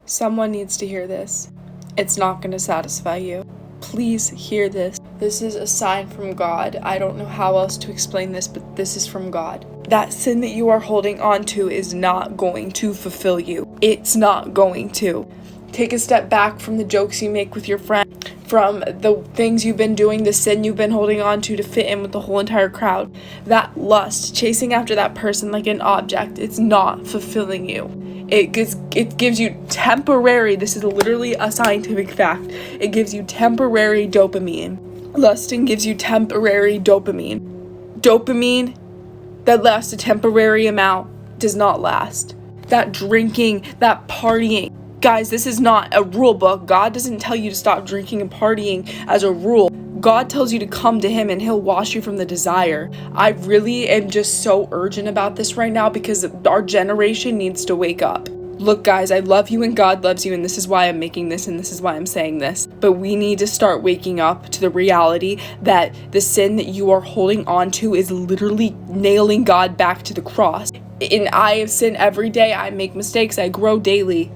Someone needs to hear this. It's not going to satisfy you. Please hear this. This is a sign from God. I don't know how else to explain this, but this is from God. That sin that you are holding on to is not going to fulfill you. It's not going to. Take a step back from the jokes you make with your friend, from the things you've been doing, the sin you've been holding on to fit in with the whole entire crowd. That lust, chasing after that person like an object, it's not fulfilling you. It gives you temporary, this is literally a scientific fact, it gives you temporary dopamine. Lusting gives you temporary dopamine. Dopamine that lasts a temporary amount does not last. That drinking, that partying. Guys, this is not a rule book. God doesn't tell you to stop drinking and partying as a rule. God tells you to come to him and he'll wash you from the desire. I really am just so urgent about this right now because our generation needs to wake up. Look, guys, I love you and God loves you, and this is why I'm making this and this is why I'm saying this. But we need to start waking up to the reality that the sin that you are holding on to is literally nailing God back to the cross. And I have sinned every day. I make mistakes. I grow daily.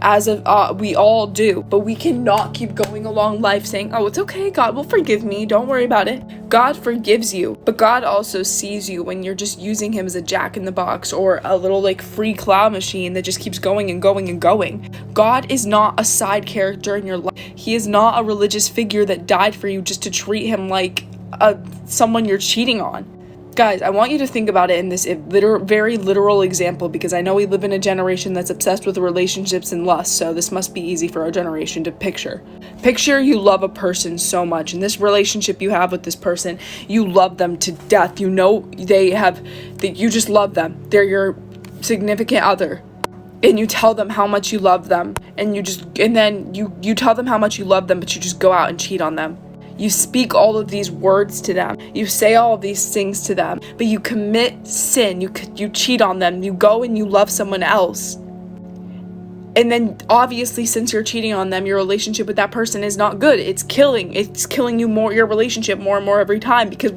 As of we all do, but we cannot keep going along life saying, oh, it's okay, God will forgive me, don't worry about it. God forgives you, but God also sees you when you're just using him as a jack in the box or a little like free claw machine that just keeps going and going and going. God is not a side character in your life. He is not a religious figure that died for you just to treat him like someone you're cheating on. Guys, I want you to think about it in this very literal example, because I know we live in a generation that's obsessed with relationships and lust, so this must be easy for our generation to picture. Picture you love a person so much, and this relationship you have with this person, you love them to death. You know you just love them. They're your significant other. And you tell them how much you love them, and then you tell them how much you love them, but you just go out and cheat on them. You speak all of these words to them. You say all of these things to them, but you commit sin. You cheat on them. You go and you love someone else. And then obviously, since you're cheating on them, your relationship with that person is not good. It's killing you more, your relationship more and more every time, because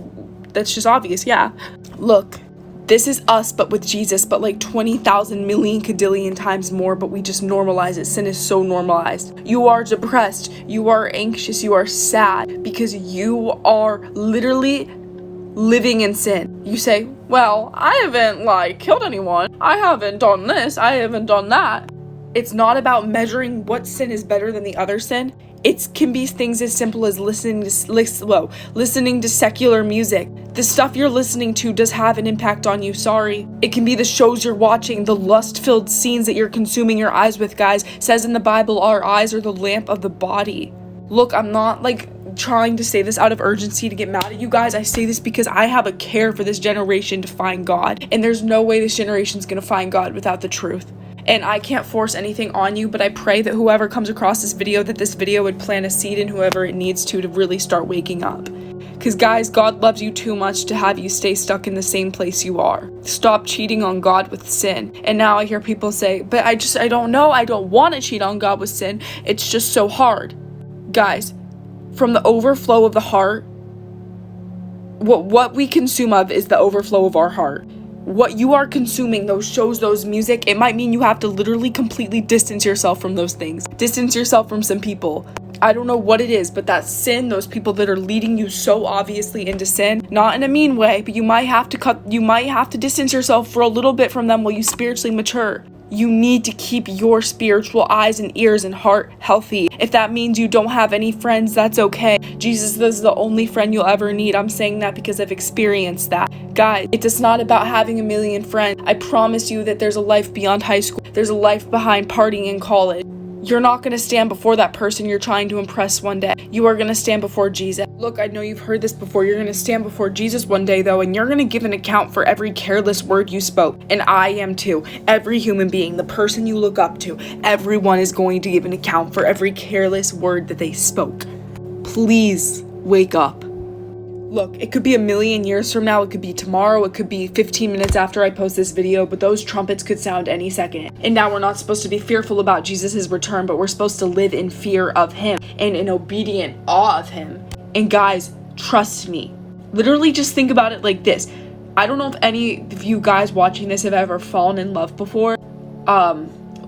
that's just obvious. Yeah. Look, this is us, but with Jesus, but like 20,000 million cadillion times more, but we just normalize it. Sin is so normalized. You are depressed, you are anxious, you are sad, because you are literally living in sin. You say, well, I haven't killed anyone. I haven't done this. I haven't done that. It's not about measuring what sin is better than the other sin. It can be things as simple as listening to secular music. The stuff you're listening to does have an impact on you, sorry. It can be the shows you're watching, the lust-filled scenes that you're consuming your eyes with, guys. It says in the Bible, our eyes are the lamp of the body. Look, I'm not trying to say this out of urgency to get mad at you guys. I say this because I have a care for this generation to find God. And there's no way this generation's gonna find God without the truth. And I can't force anything on you, but I pray that whoever comes across this video, that this video would plant a seed in whoever it needs to really start waking up. Because guys, God loves you too much to have you stay stuck in the same place you are. Stop cheating on God with sin. And now I hear people say, but I don't know, I don't want to cheat on God with sin. It's just so hard. Guys, from the overflow of the heart, what we consume of is the overflow of our heart. What you are consuming, those shows, those music, it might mean you have to literally completely distance yourself from those things. Distance yourself from some people. I don't know what it is, but that sin, those people that are leading you so obviously into sin, not in a mean way, but you might have to distance yourself for a little bit from them while you spiritually mature. You need to keep your spiritual eyes and ears and heart healthy. If that means you don't have any friends, that's okay. Jesus is the only friend you'll ever need. I'm saying that because I've experienced that. Guys, it's not about having a million friends. I promise you that there's a life beyond high school. There's a life behind partying in college. You're not going to stand before that person you're trying to impress one day. You are going to stand before Jesus. Look, I know you've heard this before. You're going to stand before Jesus one day, though, and you're going to give an account for every careless word you spoke. And I am too. Every human being, the person you look up to, everyone is going to give an account for every careless word that they spoke. Please wake up. Look, it could be a million years from now, it could be tomorrow, it could be 15 minutes after I post this video, but those trumpets could sound any second. And now we're not supposed to be fearful about Jesus' return, but we're supposed to live in fear of him and in obedient awe of him. And guys, trust me. Literally just think about it like this. I don't know if any of you guys watching this have ever fallen in love before.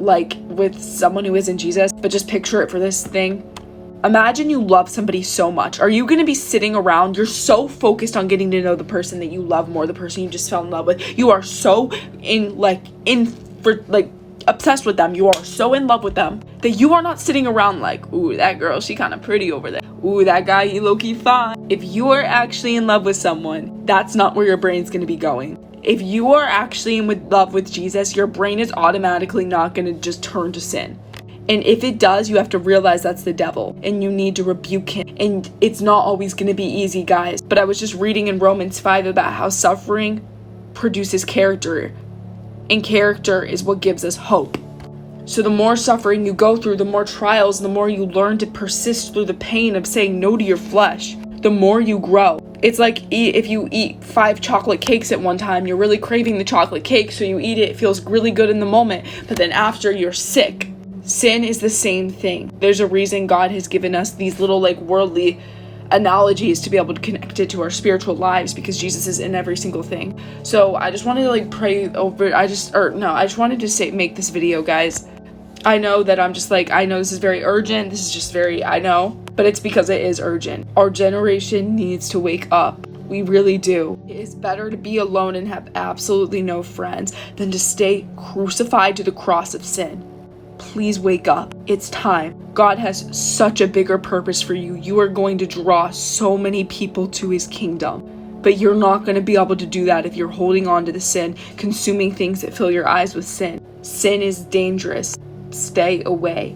like with someone who isn't Jesus, but just picture it for this thing. Imagine you love somebody so much. Are you going to be sitting around? You're so focused on getting to know the person that you love more, the person you just fell in love with. You are so obsessed with them. You are so in love with them that you are not sitting around like, ooh, that girl, she kind of pretty over there. Ooh, that guy, he low-key fine. If you are actually in love with someone, that's not where your brain's going to be going. If you are actually in love with Jesus, your brain is automatically not going to just turn to sin. And if it does, you have to realize that's the devil and you need to rebuke him. And it's not always going to be easy, guys. But I was just reading in Romans 5 about how suffering produces character. And character is what gives us hope. So the more suffering you go through, the more trials, the more you learn to persist through the pain of saying no to your flesh, the more you grow. It's like if you eat 5 chocolate cakes at one time, you're really craving the chocolate cake, so you eat it, it feels really good in the moment, but then after you're sick. Sin is the same thing. There's a reason God has given us these little worldly analogies to be able to connect it to our spiritual lives, because Jesus is in every single thing. So I just wanted to pray over, I just wanted to make this video, guys. I know that I know this is very urgent. This is just I know, but it's because it is urgent. Our generation needs to wake up. We really do. It is better to be alone and have absolutely no friends than to stay crucified to the cross of sin. Please wake up. It's time. God has such a bigger purpose for you. You are going to draw so many people to his kingdom. But you're not going to be able to do that if you're holding on to the sin, consuming things that fill your eyes with sin. Sin is dangerous. Stay away.